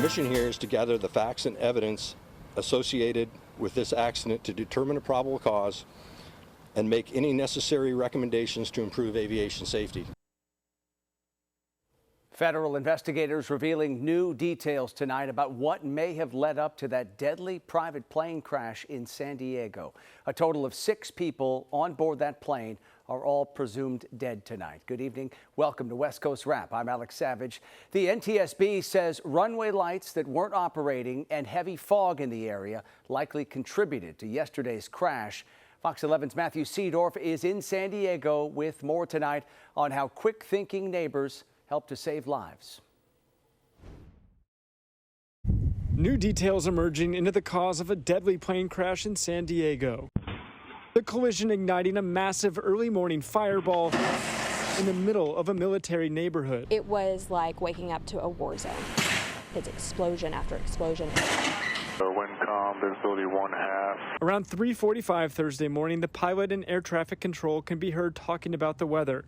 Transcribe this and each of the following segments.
mission here is to gather the facts and evidence associated with this accident to determine a probable cause and make any necessary recommendations to improve aviation safety. Federal investigators revealing new details tonight about what may have led up to that deadly private plane crash in San Diego. A total of 6 people on board that plane are all presumed dead tonight. Good evening. Welcome to West Coast Wrap. I'm Alex Savage. The NTSB says runway lights that weren't operating and heavy fog in the area likely contributed to yesterday's crash. Fox 11's Matthew Seedorf is in San Diego with more tonight on how quick-thinking neighbors help to save lives. New details emerging into the cause of a deadly plane crash in San Diego. The collision igniting a massive early morning fireball in the middle of a military neighborhood. It was like waking up to a war zone. It's explosion after explosion. Wind calm, visibility 1/2. Around 3:45 Thursday morning, the pilot in air traffic control can be heard talking about the weather.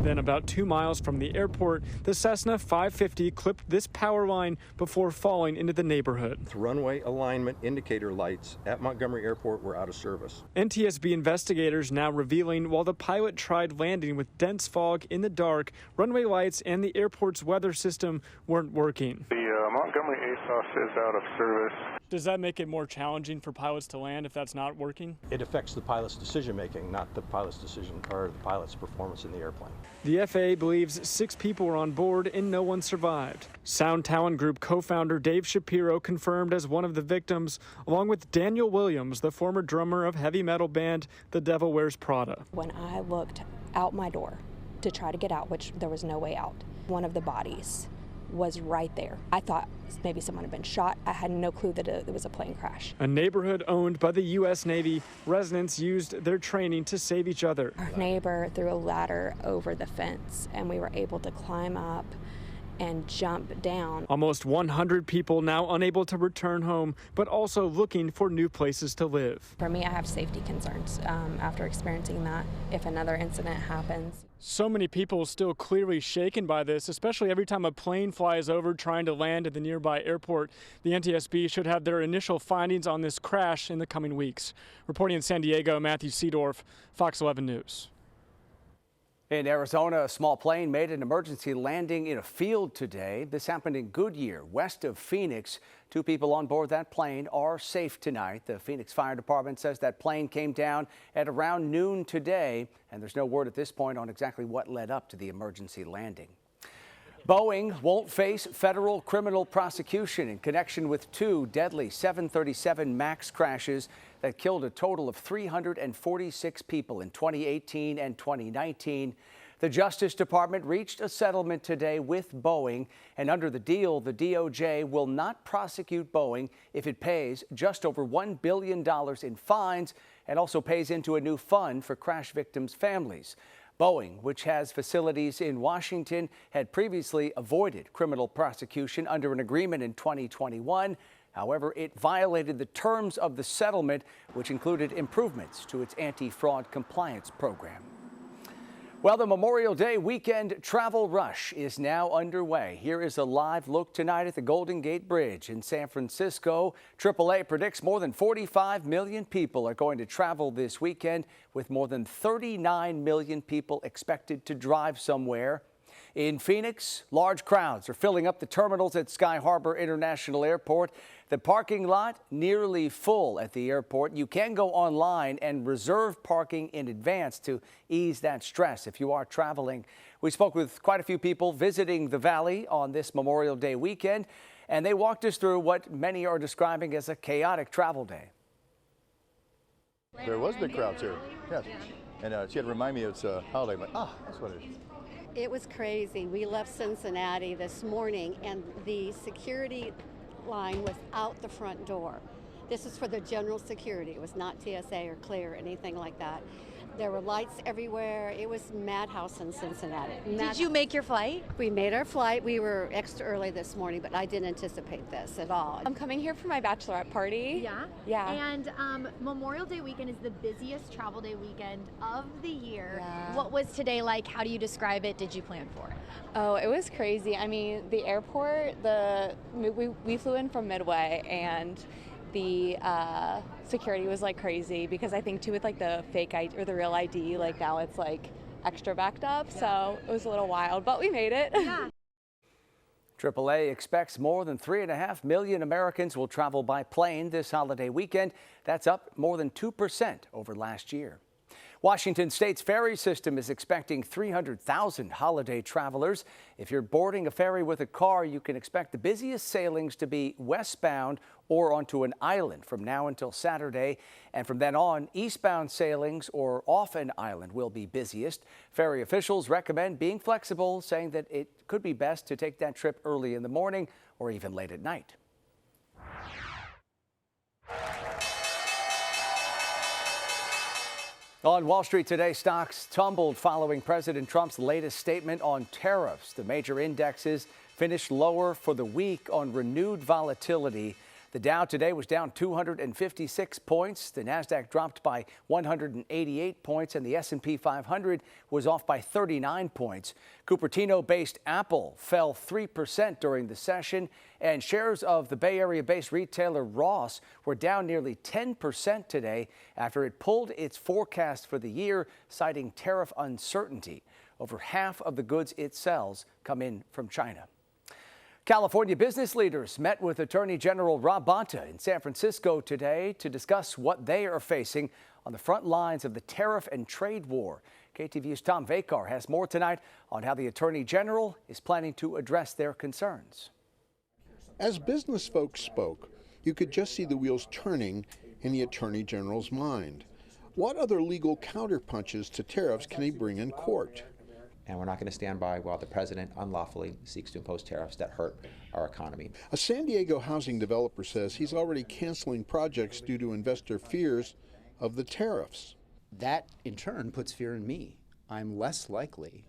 Then about 2 miles from the airport, the Cessna 550 clipped this power line before falling into the neighborhood. The runway alignment indicator lights at Montgomery Airport were out of service. NTSB investigators now revealing while the pilot tried landing with dense fog in the dark, runway lights and the airport's weather system weren't working. The Montgomery ASOS is out of service. Does that make it more challenging for pilots to land if that's not working? It affects the pilot's decision making, not the pilot's decision or the pilot's performance in the airplane. The FAA believes 6 people were on board and no one survived. Sound Talent Group co-founder Dave Shapiro confirmed as one of the victims, along with Daniel Williams, the former drummer of heavy metal band The Devil Wears Prada. When I looked out my door to try to get out, which there was no way out, one of the bodies was right there. I thought maybe someone had been shot. I had no clue that it was a plane crash. A neighborhood owned by the U.S. Navy, residents used their training to save each other. Our neighbor threw a ladder over the fence and we were able to climb up and jump down. Almost 100 people now unable to return home, but also looking for new places to live. For me, I have safety concerns after experiencing that if another incident happens. So many people still clearly shaken by this, especially every time a plane flies over trying to land at the nearby airport. The NTSB should have their initial findings on this crash in the coming weeks. Reporting in San Diego, Matthew Seedorf, Fox 11 News. In Arizona, a small plane made an emergency landing in a field today. This happened in Goodyear, west of Phoenix. 2 people on board that plane are safe tonight. The Phoenix Fire Department says that plane came down at around noon today, and there's no word at this point on exactly what led up to the emergency landing. Boeing won't face federal criminal prosecution in connection with 2 deadly 737 MAX crashes that killed a total of 346 people in 2018 and 2019. The Justice Department reached a settlement today with Boeing, and under the deal, the DOJ will not prosecute Boeing if it pays just over $1 billion in fines and also pays into a new fund for crash victims' families. Boeing, which has facilities in Washington, had previously avoided criminal prosecution under an agreement in 2021. However, it violated the terms of the settlement, which included improvements to its anti-fraud compliance program. Well, the Memorial Day weekend travel rush is now underway. Here is a live look tonight at the Golden Gate Bridge in San Francisco. AAA predicts more than 45 million people are going to travel this weekend, with more than 39 million people expected to drive somewhere. In Phoenix, large crowds are filling up the terminals at Sky Harbor International Airport. The parking lot nearly full at the airport. You can go online and reserve parking in advance to ease that stress if you are traveling. We spoke with quite a few people visiting the Valley on this Memorial Day weekend, and they walked us through what many are describing as a chaotic travel day. There was big crowds here, yes. And she had to remind me it's a holiday. I'm like, that's what it is. It was crazy. We left Cincinnati this morning and the security line was out the front door. This is for the general security. It was not TSA or CLEAR or anything like that. There were lights everywhere. It was madhouse in Cincinnati. Did you make your flight? We made our flight. We were extra early this morning, but I didn't anticipate this at all. I'm coming here for my bachelorette party. Yeah? Yeah. And Memorial Day weekend is the busiest travel day weekend of the year. Yeah. What was today like? How do you describe it? Did you plan for it? Oh, it was crazy. I mean, the airport, we flew in from Midway, and the security was like crazy, because I think too with like the fake ID or the real ID, like now it's like extra backed up. Yeah. So it was a little wild, but we made it. Yeah. AAA expects more than 3.5 million Americans will travel by plane this holiday weekend. That's up more than 2% over last year. Washington State's ferry system is expecting 300,000 holiday travelers. If you're boarding a ferry with a car, you can expect the busiest sailings to be westbound or onto an island from now until Saturday. And from then on, eastbound sailings or off an island will be busiest. Ferry officials recommend being flexible, saying that it could be best to take that trip early in the morning or even late at night. On Wall Street today, stocks tumbled following President Trump's latest statement on tariffs. The major indexes finished lower for the week on renewed volatility. The Dow today was down 256 points. The Nasdaq dropped by 188 points, and the S&P 500 was off by 39 points. Cupertino-based Apple fell 3% during the session, and shares of the Bay Area-based retailer Ross were down nearly 10% today after it pulled its forecast for the year, citing tariff uncertainty. Over half of the goods it sells come in from China. California business leaders met with Attorney General Rob Bonta in San Francisco today to discuss what they are facing on the front lines of the tariff and trade war. KTVU's Tom Vakar has more tonight on how the Attorney General is planning to address their concerns. As business folks spoke, you could just see the wheels turning in the Attorney General's mind. What other legal counterpunches to tariffs can he bring in court? And we're not going to stand by while the president unlawfully seeks to impose tariffs that hurt our economy. A San Diego housing developer says he's already canceling projects due to investor fears of the tariffs. That, in turn, puts fear in me. I'm less likely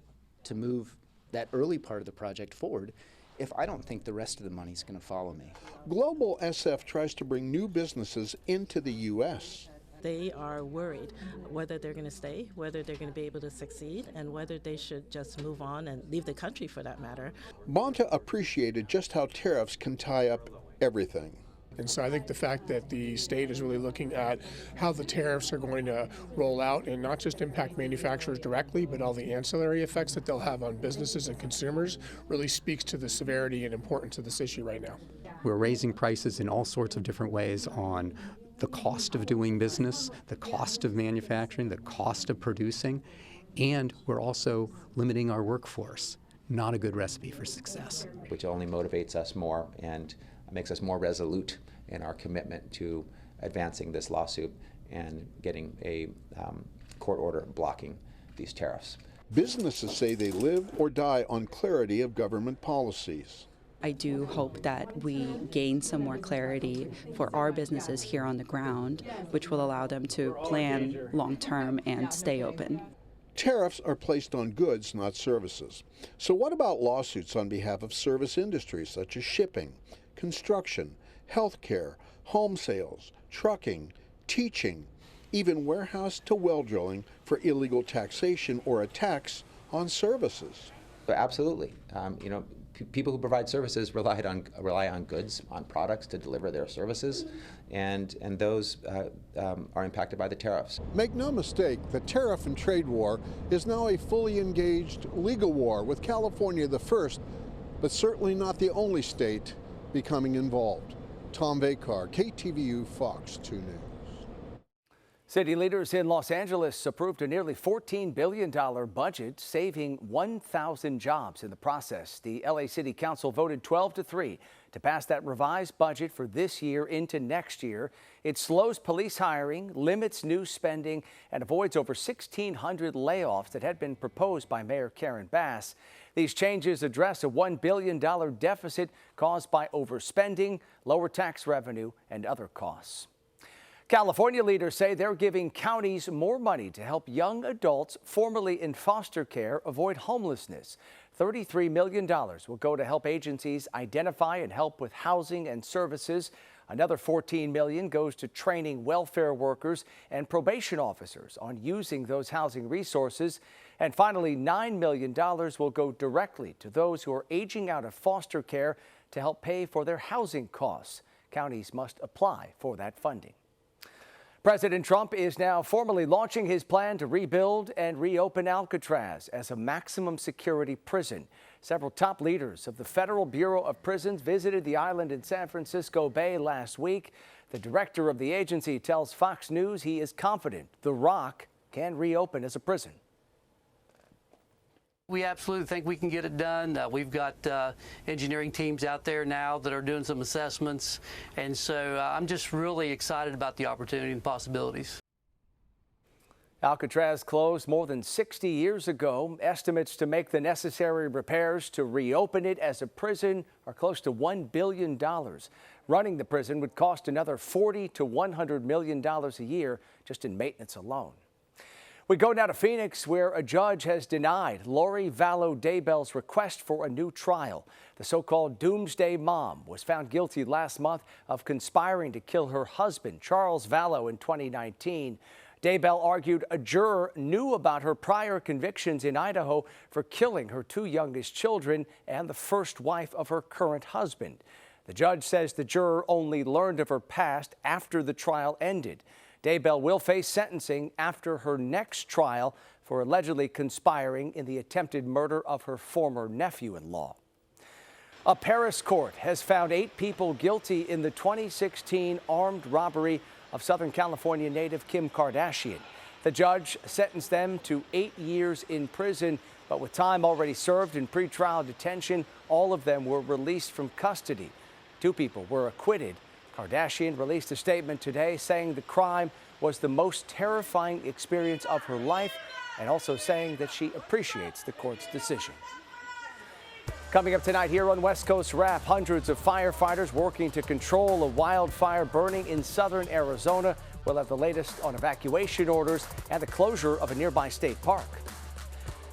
to move that early part of the project forward if I don't think the rest of the money's going to follow me. Global SF tries to bring new businesses into the U.S. They are worried whether they're going to stay, whether they're going to be able to succeed, and whether they should just move on and leave the country for that matter. Bonta appreciated just how tariffs can tie up everything. And so I think the fact that the state is really looking at how the tariffs are going to roll out and not just impact manufacturers directly, but all the ancillary effects that they'll have on businesses and consumers really speaks to the severity and importance of this issue right now. We're raising prices in all sorts of different ways on the cost of doing business, the cost of manufacturing, the cost of producing, and we're also limiting our workforce. Not a good recipe for success. Which only motivates us more and makes us more resolute in our commitment to advancing this lawsuit and getting a court order blocking these tariffs. Businesses say they live or die on clarity of government policies. I do hope that we gain some more clarity for our businesses here on the ground, which will allow them to plan long-term and stay open. Tariffs are placed on goods, not services. So what about lawsuits on behalf of service industries such as shipping, construction, healthcare, home sales, trucking, teaching, even warehouse to well drilling for illegal taxation or a tax on services? But absolutely. People who provide services rely on goods, on products to deliver their services, and those are impacted by the tariffs. Make no mistake, the tariff and trade war is now a fully engaged legal war, with California the first, but certainly not the only state becoming involved. Tom Vakar, KTVU, Fox 2 News. City leaders in Los Angeles approved a nearly $14 billion budget, saving 1,000 jobs in the process. The LA City Council voted 12-3 to pass that revised budget for this year into next year. It slows police hiring, limits new spending, and avoids over 1,600 layoffs that had been proposed by Mayor Karen Bass. These changes address a $1 billion deficit caused by overspending, lower tax revenue, and other costs. California leaders say they're giving counties more money to help young adults formerly in foster care avoid homelessness. $33 million will go to help agencies identify and help with housing and services. Another $14 million goes to training welfare workers and probation officers on using those housing resources. And finally, $9 million will go directly to those who are aging out of foster care to help pay for their housing costs. Counties must apply for that funding. President Trump is now formally launching his plan to rebuild and reopen Alcatraz as a maximum security prison. Several top leaders of the Federal Bureau of Prisons visited the island in San Francisco Bay last week. The director of the agency tells Fox News he is confident the Rock can reopen as a prison. We absolutely think we can get it done. We've got engineering teams out there now that are doing some assessments. And so I'm just really excited about the opportunity and possibilities. Alcatraz closed more than 60 years ago. Estimates to make the necessary repairs to reopen it as a prison are close to $1 billion. Running the prison would cost another $40 to $100 million a year just in maintenance alone. We go now to Phoenix, where a judge has denied Lorie Valow Daybell's request for a new trial. The so-called doomsday mom was found guilty last month of conspiring to kill her husband, Charles Valow, in 2019. Daybell argued a juror knew about her prior convictions in Idaho for killing her two youngest children and the first wife of her current husband. The judge says the juror only learned of her past after the trial ended. Daybell will face sentencing after her next trial for allegedly conspiring in the attempted murder of her former nephew-in-law. A Paris court has found 8 people guilty in the 2016 armed robbery of Southern California native Kim Kardashian. The judge sentenced them to 8 years in prison, but with time already served in pretrial detention, all of them were released from custody. 2 people were acquitted. Kardashian released a statement today saying the crime was the most terrifying experience of her life and also saying that she appreciates the court's decision. Coming up tonight here on West Coast Wrap, hundreds of firefighters working to control a wildfire burning in southern Arizona. We'll have the latest on evacuation orders and the closure of a nearby state park.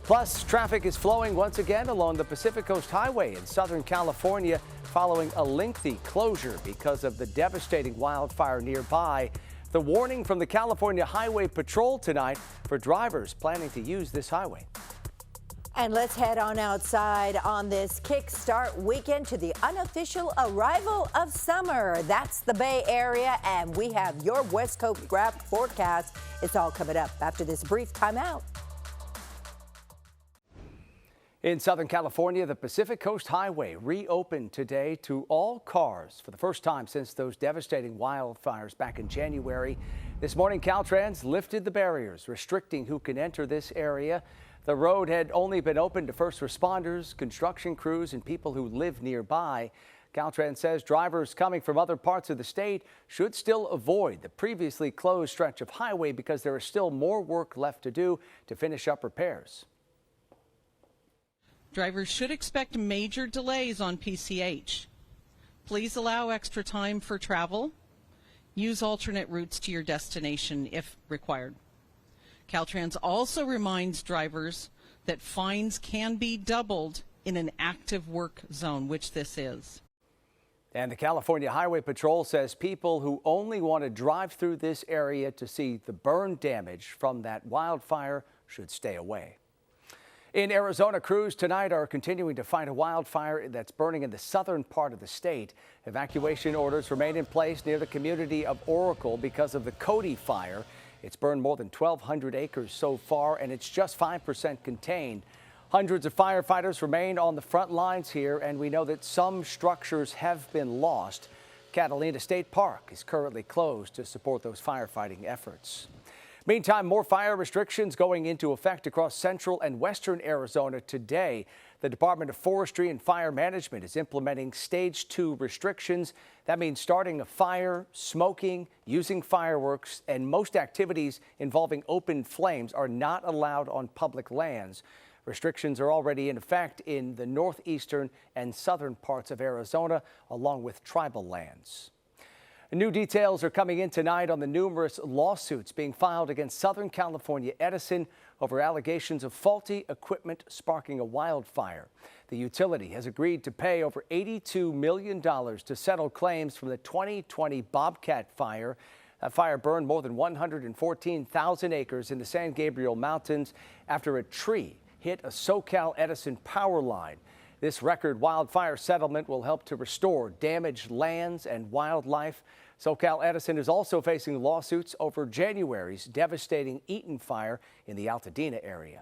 Plus, traffic is flowing once again along the Pacific Coast Highway in Southern California following a lengthy closure because of the devastating wildfire nearby. The warning from the California Highway Patrol tonight for drivers planning to use this highway. And let's head on outside on this kickstart weekend to the unofficial arrival of summer. That's the Bay Area, and we have your West Coast Wrap forecast. It's all coming up after this brief timeout. In Southern California, the Pacific Coast Highway reopened today to all cars for the first time since those devastating wildfires back in January. This morning, Caltrans lifted the barriers restricting who can enter this area. The road had only been open to first responders, construction crews, and people who live nearby. Caltrans says drivers coming from other parts of the state should still avoid the previously closed stretch of highway because there is still more work left to do to finish up repairs. Drivers should expect major delays on PCH. Please allow extra time for travel. Use alternate routes to your destination if required. Caltrans also reminds drivers that fines can be doubled in an active work zone, which this is. And the California Highway Patrol says people who only want to drive through this area to see the burn damage from that wildfire should stay away. In Arizona, crews tonight are continuing to fight a wildfire that's burning in the southern part of the state. Evacuation orders remain in place near the community of Oracle because of the Cody fire. It's burned more than 1,200 acres so far, and it's just 5% contained. Hundreds of firefighters remain on the front lines here, and we know that some structures have been lost. Catalina State Park is currently closed to support those firefighting efforts. Meantime, more fire restrictions going into effect across central and western Arizona today. The Department of Forestry and Fire Management is implementing Stage 2 restrictions. That means starting a fire, smoking, using fireworks, and most activities involving open flames are not allowed on public lands. Restrictions are already in effect in the northeastern and southern parts of Arizona, along with tribal lands. New details are coming in tonight on the numerous lawsuits being filed against Southern California Edison over allegations of faulty equipment sparking a wildfire. The utility has agreed to pay over $82 million to settle claims from the 2020 Bobcat fire. That fire burned more than 114,000 acres in the San Gabriel Mountains after a tree hit a SoCal Edison power line. This record wildfire settlement will help to restore damaged lands and wildlife. SoCal Edison is also facing lawsuits over January's devastating Eaton fire in the Altadena area.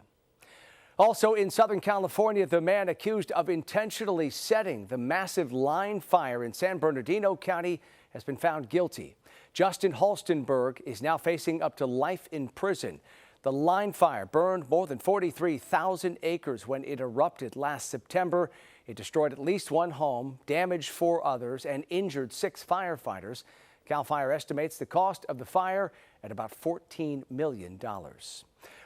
Also in Southern California, the man accused of intentionally setting the massive line fire in San Bernardino County has been found guilty. Justin Halstenberg is now facing up to life in prison. The line fire burned more than 43,000 acres when it erupted last September. It destroyed at least one home, damaged 4 others, and injured 6 firefighters. CAL FIRE estimates the cost of the fire at about $14 million.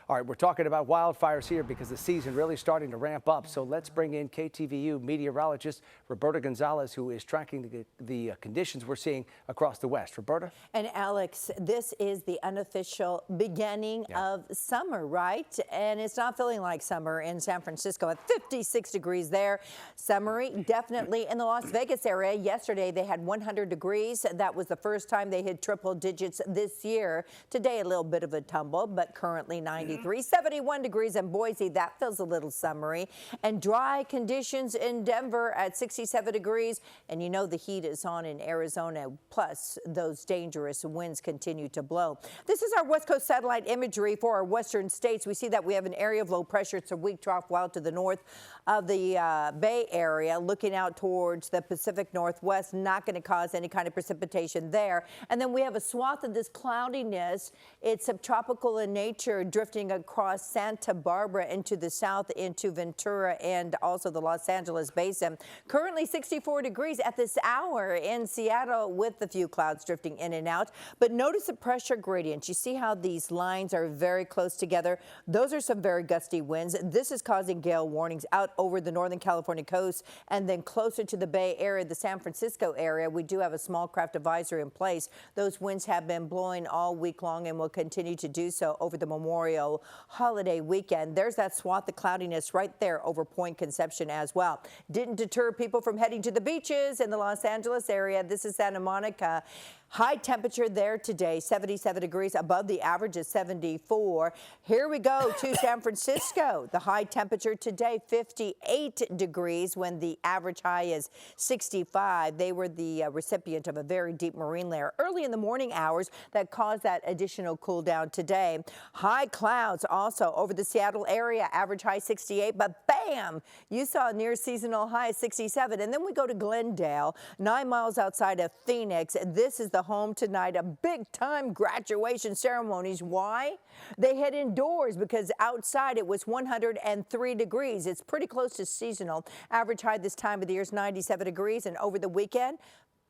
All right, we're talking about wildfires here because the season really starting to ramp up. So let's bring in KTVU meteorologist Roberta Gonzalez, who is tracking the conditions we're seeing across the West. Roberta? And Alex, this is the unofficial beginning of summer, right? And it's not feeling like summer in San Francisco at 56 degrees there. Summery definitely in the Las Vegas area. Yesterday they had 100 degrees. That was the first time they hit triple digits this year. Today a little bit of a tumble, but currently 93. 71 degrees in Boise. That feels a little summery. And dry conditions in Denver at 67 degrees. And you know the heat is on in Arizona. Plus, those dangerous winds continue to blow. This is our West Coast satellite imagery for our western states. We see that we have an area of low pressure. It's a weak trough well to the north of the Bay Area, looking out towards the Pacific Northwest. Not going to cause any kind of precipitation there. And then we have a swath of this cloudiness. It's subtropical in nature, drifting across Santa Barbara into the south, into Ventura, and also the Los Angeles basin. Currently 64 degrees at this hour in Seattle with a few clouds drifting in and out. But notice the pressure gradient. You see how these lines are very close together. Those are some very gusty winds. This is causing gale warnings out over the Northern California coast and then closer to the Bay Area, the San Francisco area. We do have a small craft advisory in place. Those winds have been blowing all week long and will continue to do so over the Memorial holiday weekend. There's that swath of cloudiness right there over Point Conception as well. Didn't deter people from heading to the beaches in the Los Angeles area. This is Santa Monica. High temperature there today, 77 degrees. Above the average is 74. Here we go to San Francisco. The high temperature today, 58 degrees when the average high is 65. They were the recipient of a very deep marine layer early in the morning hours that caused that additional cool down today. High clouds also over the Seattle area, average high 68, but bam, you saw a near seasonal high 67. And then we go to Glendale, 9 miles outside of Phoenix. This is the home tonight of big time graduation ceremonies. Why? They head indoors because outside it was 103 degrees. It's pretty close to seasonal. Average high this time of the year is 97 degrees, and over the weekend,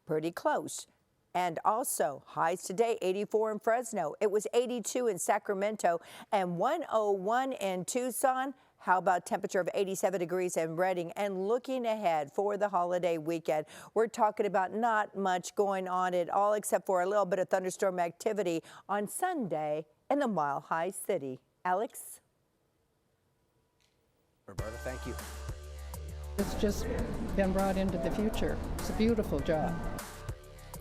pretty close. And also highs today, 84 in Fresno. It was 82 in Sacramento and 101 in Tucson. How about temperature of 87 degrees in Redding? And looking ahead for the holiday weekend, we're talking about not much going on at all except for a little bit of thunderstorm activity on Sunday in the Mile High City. Alex? Roberta, thank you. It's just been brought into the future. It's a beautiful job.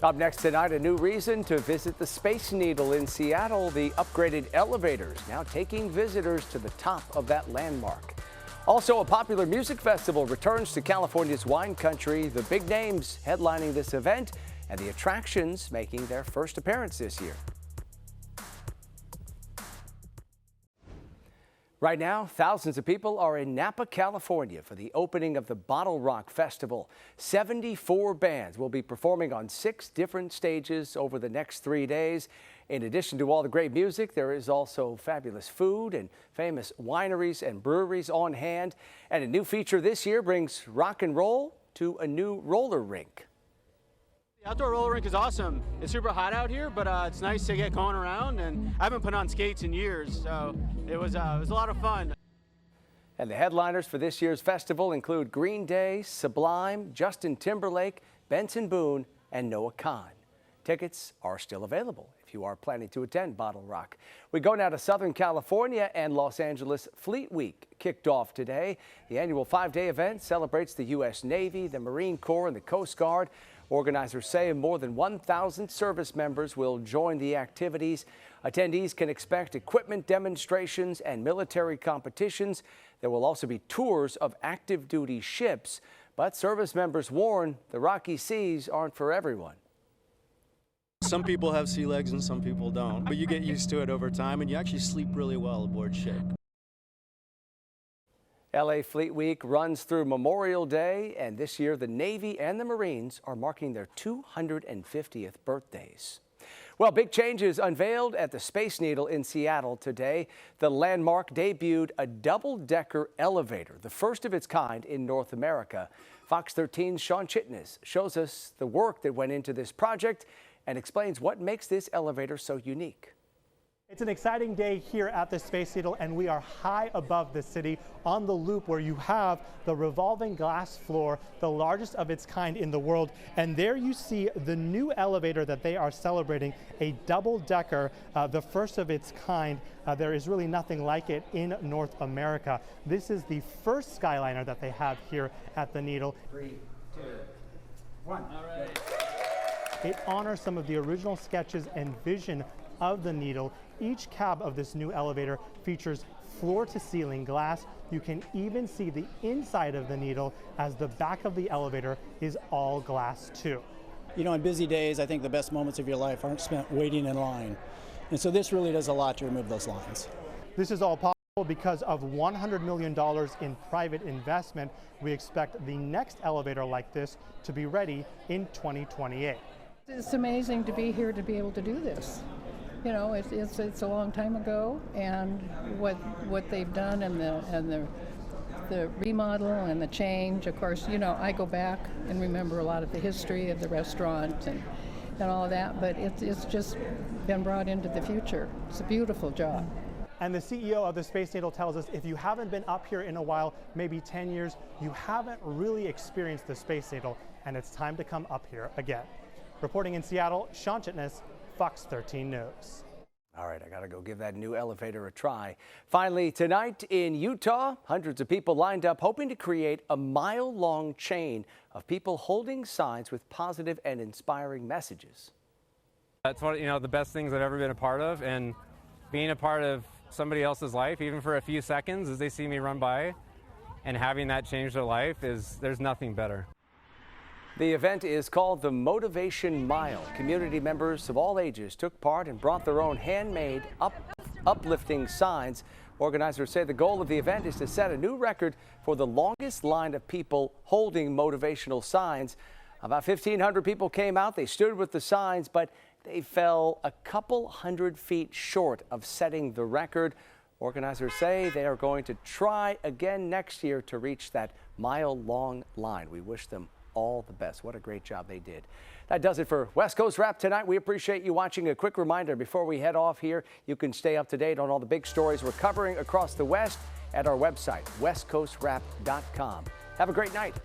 Up next tonight, a new reason to visit the Space Needle in Seattle. The upgraded elevators now taking visitors to the top of that landmark. Also, a popular music festival returns to California's wine country. The big names headlining this event and the attractions making their first appearance this year. Right now, thousands of people are in Napa, California for the opening of the Bottle Rock Festival. 74 bands will be performing on 6 different stages over the next 3 days. In addition to all the great music, there is also fabulous food and famous wineries and breweries on hand. And a new feature this year brings rock and roll to a new roller rink. The outdoor roller rink is awesome. It's super hot out here, but it's nice to get going around, and I haven't put on skates in years, so it was a lot of fun. And the headliners for this year's festival include Green Day, Sublime, Justin Timberlake, Benson Boone, and Noah Kahan. Tickets are still available if you are planning to attend Bottle Rock. We go now to Southern California, and Los Angeles Fleet Week kicked off today. The annual 5-day event celebrates the U.S. Navy, the Marine Corps, and the Coast Guard. Organizers say more than 1,000 service members will join the activities. Attendees can expect equipment demonstrations and military competitions. There will also be tours of active duty ships, but service members warn the rocky seas aren't for everyone. Some people have sea legs and some people don't, but you get used to it over time and you actually sleep really well aboard ship. LA Fleet Week runs through Memorial Day, and this year the Navy and the Marines are marking their 250th birthdays. Well, big changes unveiled at the Space Needle in Seattle today. The landmark debuted a double-decker elevator, the first of its kind in North America. Fox 13's Sean Chitnis shows us the work that went into this project and explains what makes this elevator so unique. It's an exciting day here at the Space Needle, and we are high above the city on the loop where you have the revolving glass floor, the largest of its kind in the world. And there you see the new elevator that they are celebrating, a double-decker, the first of its kind. There is really nothing like it in North America. This is the first Skyliner that they have here at the Needle. 3, 2, 1. All right. It honors some of the original sketches and vision of the Needle. Each cab of this new elevator features floor-to-ceiling glass. You can even see the inside of the Needle, as the back of the elevator is all glass too. You know, on busy days, I think the best moments of your life aren't spent waiting in line. And so this really does a lot to remove those lines. This is all possible because of $100 million in private investment. We expect the next elevator like this to be ready in 2028. It's amazing to be here to be able to do this. You know, it's a long time ago, and what they've done and the remodel and the change. Of course, you know, I go back and remember a lot of the history of the restaurant and all of that, but it's just been brought into the future. It's a beautiful job. And the CEO of the Space Needle tells us if you haven't been up here in a while, maybe 10 years, you haven't really experienced the Space Needle, and it's time to come up here again. Reporting in Seattle, Sean Chitnis, Fox 13 News. All right, I got to go give that new elevator a try. Finally, tonight in Utah, hundreds of people lined up hoping to create a mile-long chain of people holding signs with positive and inspiring messages. That's one of the best things I've ever been a part of, and being a part of somebody else's life, even for a few seconds as they see me run by, and having that change their life, there's nothing better. The event is called the Motivational Mile. Community members of all ages took part and brought their own handmade uplifting signs. Organizers say the goal of the event is to set a new record for the longest line of people holding motivational signs. About 1,500 people came out. They stood with the signs, but they fell a couple hundred feet short of setting the record. Organizers say they are going to try again next year to reach that mile-long line. We wish them all the best. What a great job they did. That does it for West Coast Wrap tonight. We appreciate you watching. A quick reminder before we head off here, you can stay up to date on all the big stories we're covering across the West at our website, westcoastwrap.com. Have a great night.